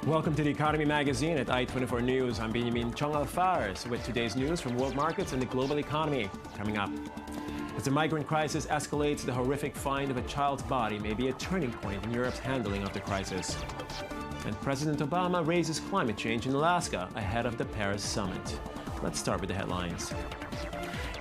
Welcome to the Economy Magazine at I-24 News. I'm Binyamin Tjong-Alvares with today's news from world markets and the global economy. Coming up, as the migrant crisis escalates, the horrific find of a child's body may be a turning point in Europe's handling of the crisis. And President Obama raises climate change in Alaska ahead of the Paris summit. Let's start with the headlines.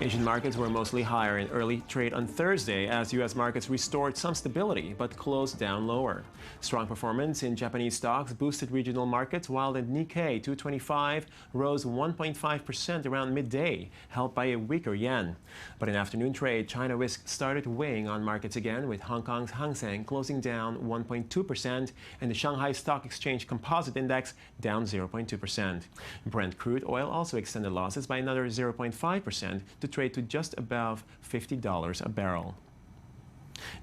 Asian markets were mostly higher in early trade on Thursday as U.S. markets restored some stability but closed down lower. Strong performance in Japanese stocks boosted regional markets, while the Nikkei 225 rose 1.5% around midday, helped by a weaker yen. But in afternoon trade, China risk started weighing on markets again, with Hong Kong's Hang Seng closing down 1.2% and the Shanghai Stock Exchange Composite Index down 0.2%. Brent crude oil also extended losses by another 0.5% to trade to just above $50 a barrel.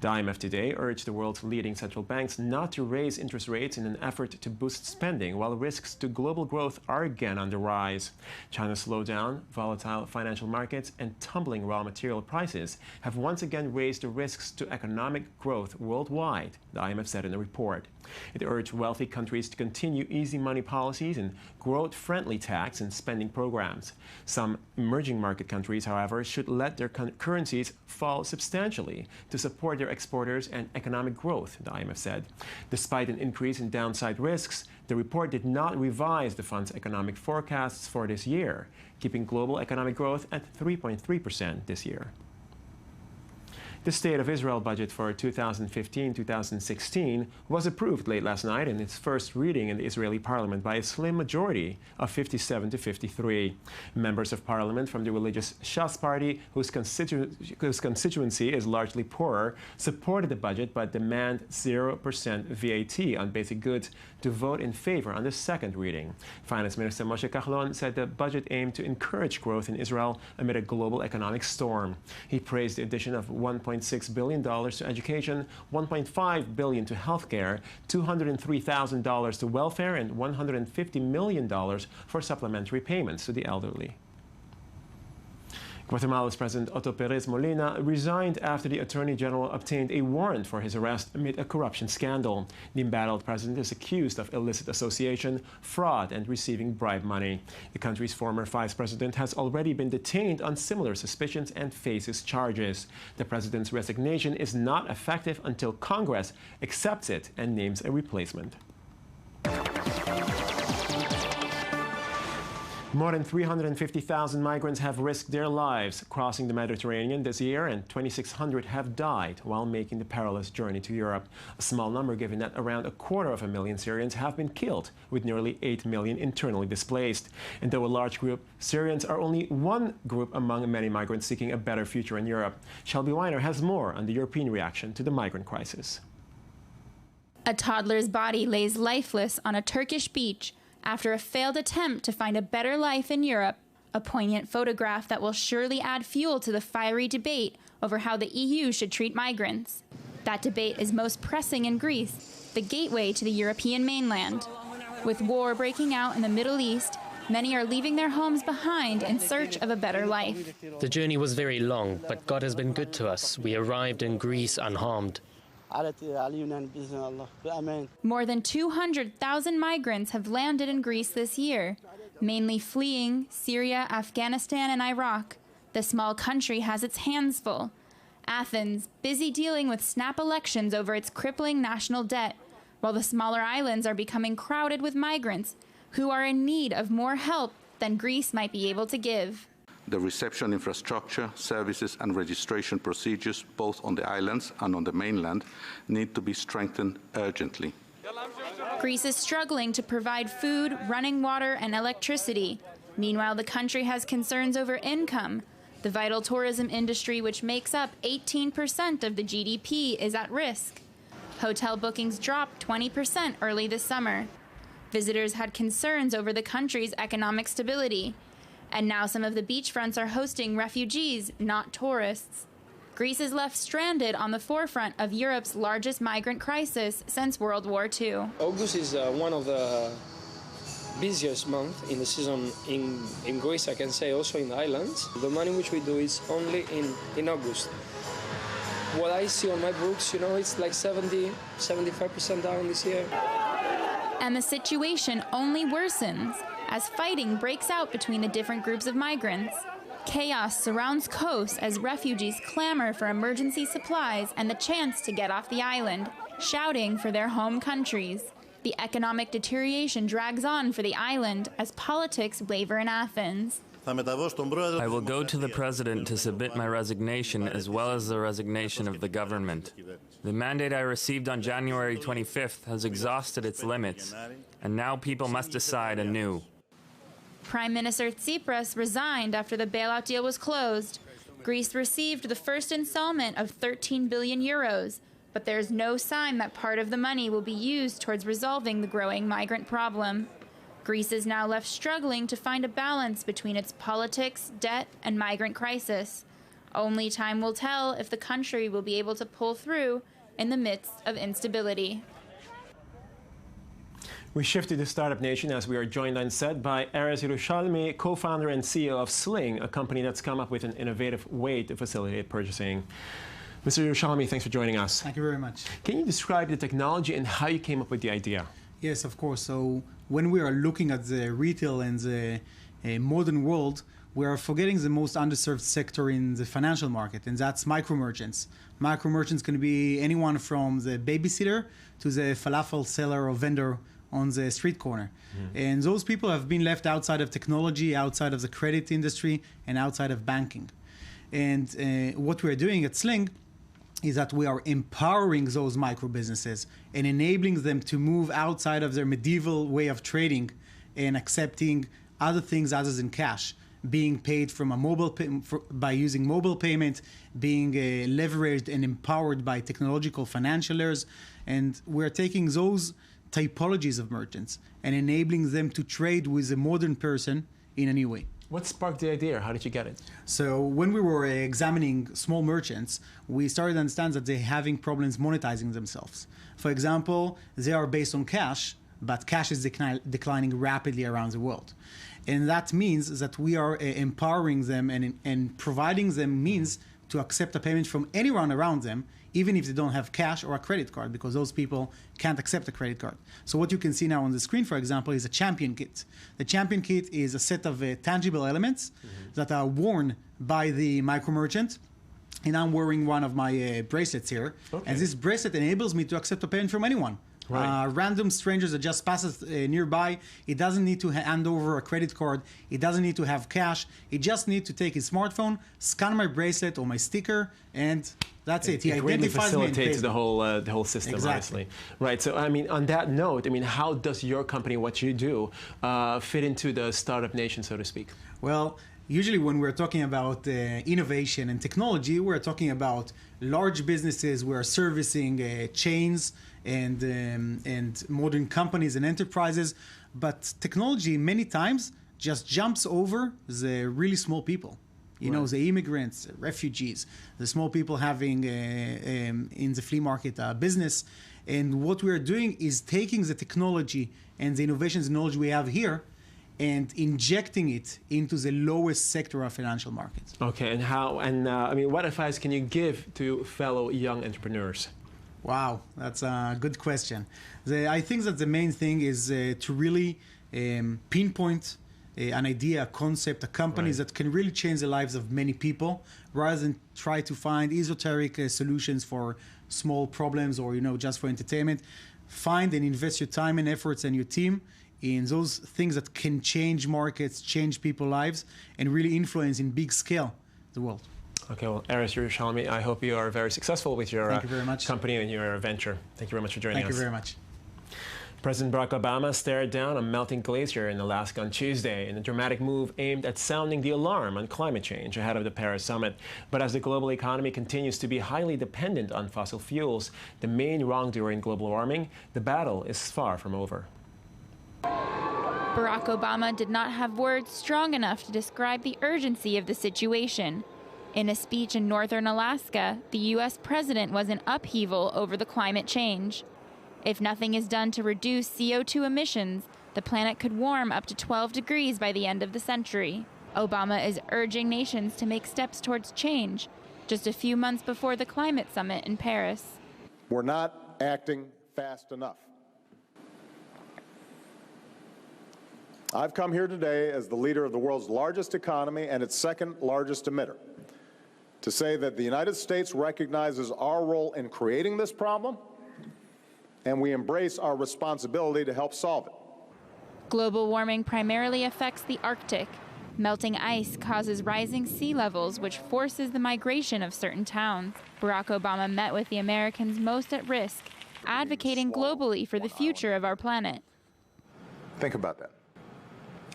The IMF today urged the world's leading central banks not to raise interest rates in an effort to boost spending, while risks to global growth are again on the rise. China's slowdown, volatile financial markets, and tumbling raw material prices have once again raised the risks to economic growth worldwide, the IMF said in a report. It urged wealthy countries to continue easy money policies and growth-friendly tax and spending programs. Some emerging market countries, however, should let their currencies fall substantially to support their exporters and economic growth, the IMF said. Despite an increase in downside risks, the report did not revise the fund's economic forecasts for this year, keeping global economic growth at 3.3% this year. The State of Israel budget for 2015-2016 was approved late last night in its first reading in the Israeli parliament by a slim majority of 57 to 53. Members of parliament from the religious Shas party, whose constituency is largely poorer, supported the budget but demand 0% VAT on basic goods to vote in favor on the second reading. Finance Minister Moshe Kahlon said the budget aimed to encourage growth in Israel amid a global economic storm. He praised the addition of $1.6 billion to education, $1.5 billion to healthcare, $203,000 to welfare, and $150 million for supplementary payments to the elderly. Guatemala's President Otto Perez Molina resigned after the Attorney General obtained a warrant for his arrest amid a corruption scandal. The embattled president is accused of illicit association, fraud, and receiving bribe money. The country's former vice president has already been detained on similar suspicions and faces charges. The president's resignation is not effective until Congress accepts it and names a replacement. More than 350,000 migrants have risked their lives crossing the Mediterranean this year, and 2,600 have died while making the perilous journey to Europe. A small number, given that around 250,000 Syrians have been killed, with nearly 8 million internally displaced. And though a large group, Syrians are only one group among many migrants seeking a better future in Europe. Shelby Weiner has more on the European reaction to the migrant crisis. A toddler's body lays lifeless on a Turkish beach after a failed attempt to find a better life in Europe, a poignant photograph that will surely add fuel to the fiery debate over how the EU should treat migrants. That debate is most pressing in Greece, the gateway to the European mainland. With war breaking out in the Middle East, many are leaving their homes behind in search of a better life. The journey was very long, but God has been good to us. We arrived in Greece unharmed. More than 200,000 migrants have landed in Greece this year, mainly fleeing Syria, Afghanistan, and Iraq. The small country has its hands full. Athens, busy dealing with snap elections over its crippling national debt, while the smaller islands are becoming crowded with migrants who are in need of more help than Greece might be able to give. The reception infrastructure, services and registration procedures, both on the islands and on the mainland, need to be strengthened urgently. Greece is struggling to provide food, running water, and electricity. Meanwhile, the country has concerns over income. The vital tourism industry, which makes up 18% of the GDP, is at risk. Hotel bookings dropped 20% early this summer. Visitors had concerns over the country's economic stability. And now some of the beachfronts are hosting refugees, not tourists. Greece is left stranded on the forefront of Europe's largest migrant crisis since World War II. August is one of the busiest month in the season in Greece, I can say, also in the islands. The money which we do is only in August. What I see on my books, it's like 75% down this year. And the situation only worsens as fighting breaks out between the different groups of migrants. Chaos surrounds Kos as refugees clamor for emergency supplies and the chance to get off the island, shouting for their home countries. The economic deterioration drags on for the island as politics waver in Athens. I will go to the president to submit my resignation as well as the resignation of the government. The mandate I received on January 25th has exhausted its limits, and now people must decide anew. Prime Minister Tsipras resigned after the bailout deal was closed. Greece received the first installment of 13 billion euros, but there's no sign that part of the money will be used towards resolving the growing migrant problem. Greece is now left struggling to find a balance between its politics, debt, and migrant crisis. Only time will tell if the country will be able to pull through in the midst of instability. We shift to the Startup Nation as we are joined on set by Ares Yerushalmi, co-founder and CEO of Sling, a company that's come up with an innovative way to facilitate purchasing. Mr. Yerushalmi, thanks for joining us. Thank you very much. Can you describe the technology and how you came up with the idea? Yes, of course. So when we are looking at the retail and the modern world, we are forgetting the most underserved sector in the financial market, and that's micro merchants. Micro merchants can be anyone from the babysitter to the falafel seller or vendor on the street corner. And those people have been left outside of technology, outside of the credit industry, and outside of banking. And what we're doing at Sling is that we are empowering those micro businesses and enabling them to move outside of their medieval way of trading and accepting other things other than cash, being paid from a by using mobile payment, being leveraged and empowered by technological financialers. And we're taking those typologies of merchants and enabling them to trade with a modern person in a new way. What sparked the idea? How did you get it? So when we were examining small merchants, we started to understand that they're having problems monetizing themselves. For example, they are based on cash, but cash is declining rapidly around the world. And that means that we are empowering them and providing them means to accept a payment from anyone around them, even if they don't have cash or a credit card, because those people can't accept a credit card. So what you can see now on the screen, for example, is a champion kit. The champion kit is a set of tangible elements that are worn by the micro merchant. And I'm wearing one of my bracelets here. Okay. And this bracelet enables me to accept a payment from anyone. Right. Random strangers that just passes nearby. It doesn't need to hand over a credit card. It doesn't need to have cash. It just needs to take his smartphone, scan my bracelet or my sticker, and that's it. He greatly identifies me. Facilitates the whole system, exactly. Honestly. Right. So, I mean, on that note, I mean, how does your company, what you do, fit into the startup nation, so to speak? Well, usually when we're talking about innovation and technology, we're talking about large businesses. We're servicing chains and modern companies and enterprises. But technology many times just jumps over the really small people. You know, the immigrants, refugees, the small people having in the flea market business. And what we're doing is taking the technology and the innovations and knowledge we have here and injecting it into the lowest sector of financial markets. Okay, and how, and I mean, what advice can you give to fellow young entrepreneurs? Wow, that's a good question. I think that the main thing is to really pinpoint an idea, a concept, a company that can really change the lives of many people, rather than try to find esoteric solutions for small problems or, you know, just for entertainment. Find and invest your time and efforts and your team in those things that can change markets, change people's lives, and really influence in big scale the world. Okay, well, Ares Yerushalmi, I hope you are very successful with your company and your venture. Thank you very much for joining us. Thank you very much. President Barack Obama stared down a melting glacier in Alaska on Tuesday in a dramatic move aimed at sounding the alarm on climate change ahead of the Paris summit. But as the global economy continues to be highly dependent on fossil fuels, the main wrongdoer in global warming, the battle is far from over. Barack Obama did not have words strong enough to describe the urgency of the situation. In a speech in northern Alaska, the U.S. president was in upheaval over the climate change. If nothing is done to reduce CO2 emissions, The planet could warm up to 12 degrees by the end of the century. Obama is urging nations to make steps towards change, just a few months before the climate summit in Paris. We're not acting fast enough. I've come here today as the leader of the world's largest economy and its second largest emitter to say that the United States recognizes our role in creating this problem, and we embrace our responsibility to help solve it. Global warming primarily affects the Arctic. Melting ice causes rising sea levels, which forces the migration of certain towns. Barack Obama met with the Americans most at risk, advocating globally for the future of our planet. Think about that.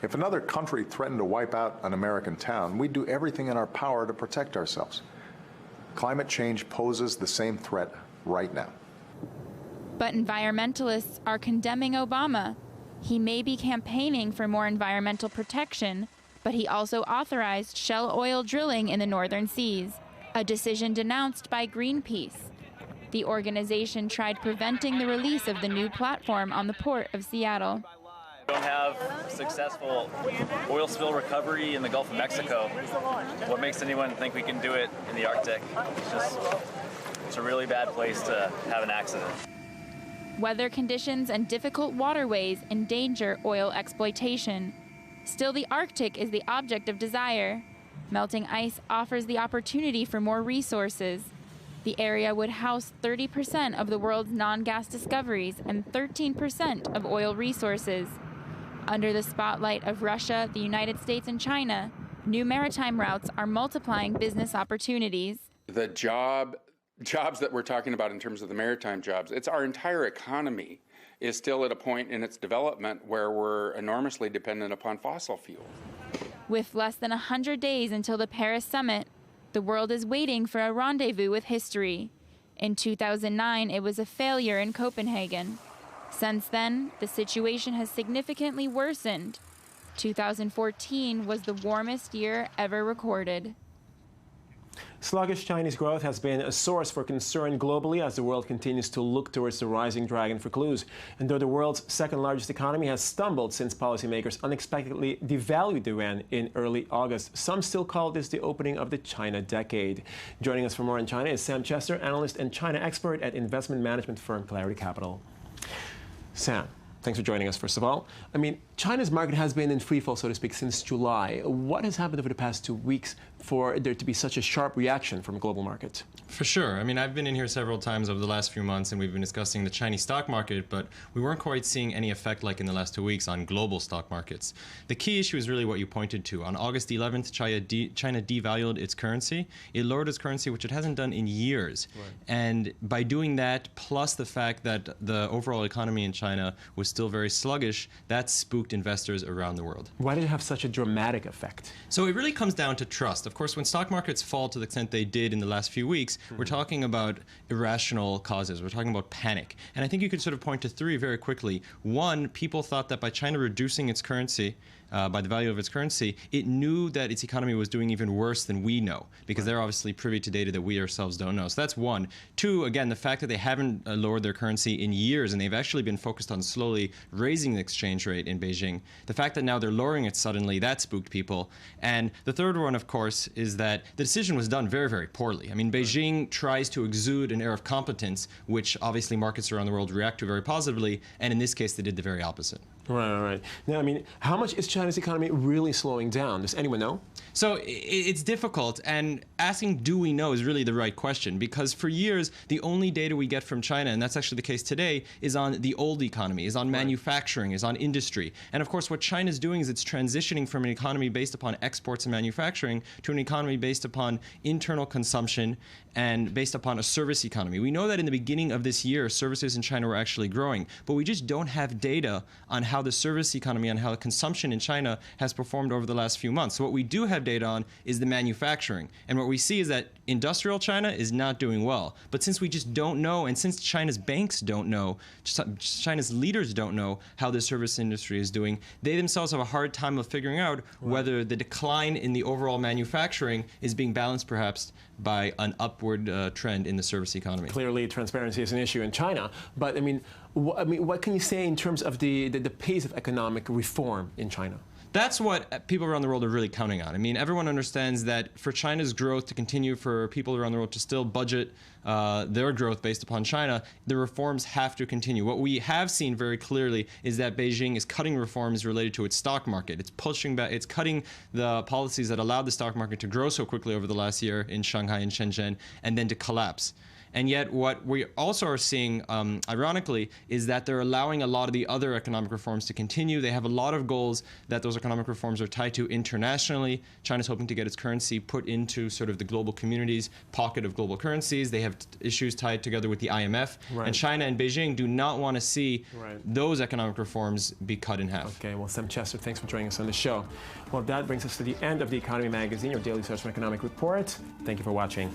If another country threatened to wipe out an American town, we'd do everything in our power to protect ourselves. Climate change poses the same threat right now. But environmentalists are condemning Obama. He may be campaigning for more environmental protection, but he also authorized shale oil drilling in the northern seas, a decision denounced by Greenpeace. The organization tried preventing the release of the new platform on the port of Seattle. We don't have successful oil spill recovery in the Gulf of Mexico. What makes anyone think we can do it in the Arctic? It's a really bad place to have an accident. Weather conditions and difficult waterways endanger oil exploitation. Still, the Arctic is the object of desire. Melting ice offers the opportunity for more resources. The area would house 30% of the world's non-gas discoveries and 13% of oil resources. Under the spotlight of Russia, the United States, and China, new maritime routes are multiplying business opportunities. The jobs that we're talking about in terms of the maritime jobs, it's our entire economy is still at a point in its development where we're enormously dependent upon fossil fuels. With less than 100 days until the Paris summit, the world is waiting for a rendezvous with history. In 2009, it was a failure in Copenhagen. Since then, the situation has significantly worsened. 2014 was the warmest year ever recorded. Sluggish Chinese growth has been a source for concern globally as the world continues to look towards the rising dragon for clues. And though the world's second largest economy has stumbled since policymakers unexpectedly devalued the yuan in early August, some still call this the opening of the China decade. Joining us for more on China is Sam Chester, analyst and China expert at investment management firm Clarity Capital. Sam, thanks for joining us, first of all. I mean, China's market has been in freefall, so to speak, since July. What has happened over the past 2 weeks for there to be such a sharp reaction from global markets? For sure. I mean, I've been in here several times over the last few months, and we've been discussing the Chinese stock market, but we weren't quite seeing any effect like in the last 2 weeks on global stock markets. The key issue is really what you pointed to. On August 11th, China devalued its currency. It lowered its currency, which it hasn't done in years. Right. And by doing that, plus the fact that the overall economy in China was still very sluggish, that spooked investors around the world. Why did it have such a dramatic effect? So it really comes down to trust. Of course, when stock markets fall to the extent they did in the last few weeks, we're talking about irrational causes. We're talking about panic. And I think you could sort of point to three very quickly. One, people thought that by China reducing its currency, by the value of its currency, it knew that its economy was doing even worse than we know, because they're obviously privy to data that we ourselves don't know. So that's one. Two, again, the fact that they haven't lowered their currency in years, and they've actually been focused on slowly raising the exchange rate in Beijing. The fact that now they're lowering it suddenly, that spooked people. And the third one, of course, is that the decision was done very, very poorly. I mean, Beijing tries to exude an air of competence, which obviously markets around the world react to very positively, and in this case, they did the very opposite. Right. Now, I mean, how much is China's economy really slowing down? Does anyone know? So it's difficult, and asking do we know is really the right question, because for years, the only data we get from China, and that's actually the case today, is on the old economy, is on manufacturing, is on industry. And of course, what China's doing is it's transitioning from an economy based upon exports and manufacturing to an economy based upon internal consumption and based upon a service economy. We know that in the beginning of this year, services in China were actually growing, but we just don't have data on how the service economy and how consumption in China has performed over the last few months. So what we do have data on is the manufacturing. And what we see is that industrial China is not doing well. But since we just don't know, and since China's banks don't know, China's leaders don't know how the service industry is doing, they themselves have a hard time of figuring out whether the decline in the overall manufacturing is being balanced perhaps by an upward trend in the service economy. Clearly, transparency is an issue in China. But, I mean, I mean, what can you say in terms of the pace of economic reform in China? That's what people around the world are really counting on. I mean, everyone understands that for China's growth to continue, for people around the world to still budget their growth based upon China, the reforms have to continue. What we have seen very clearly is that Beijing is cutting reforms related to its stock market. It's pushing back, it's cutting the policies that allowed the stock market to grow so quickly over the last year in Shanghai and Shenzhen, and then to collapse. And yet what we also are seeing, ironically, is that they're allowing a lot of the other economic reforms to continue. They have a lot of goals that those economic reforms are tied to internationally. China's hoping to get its currency put into sort of the global community's pocket of global currencies. They have issues tied together with the IMF. Right. And China and Beijing do not want to see those economic reforms be cut in half. Okay, well, Sam Chester, thanks for joining us on the show. Well, that brings us to the end of the Economy Magazine, your daily source for economic report. Thank you for watching.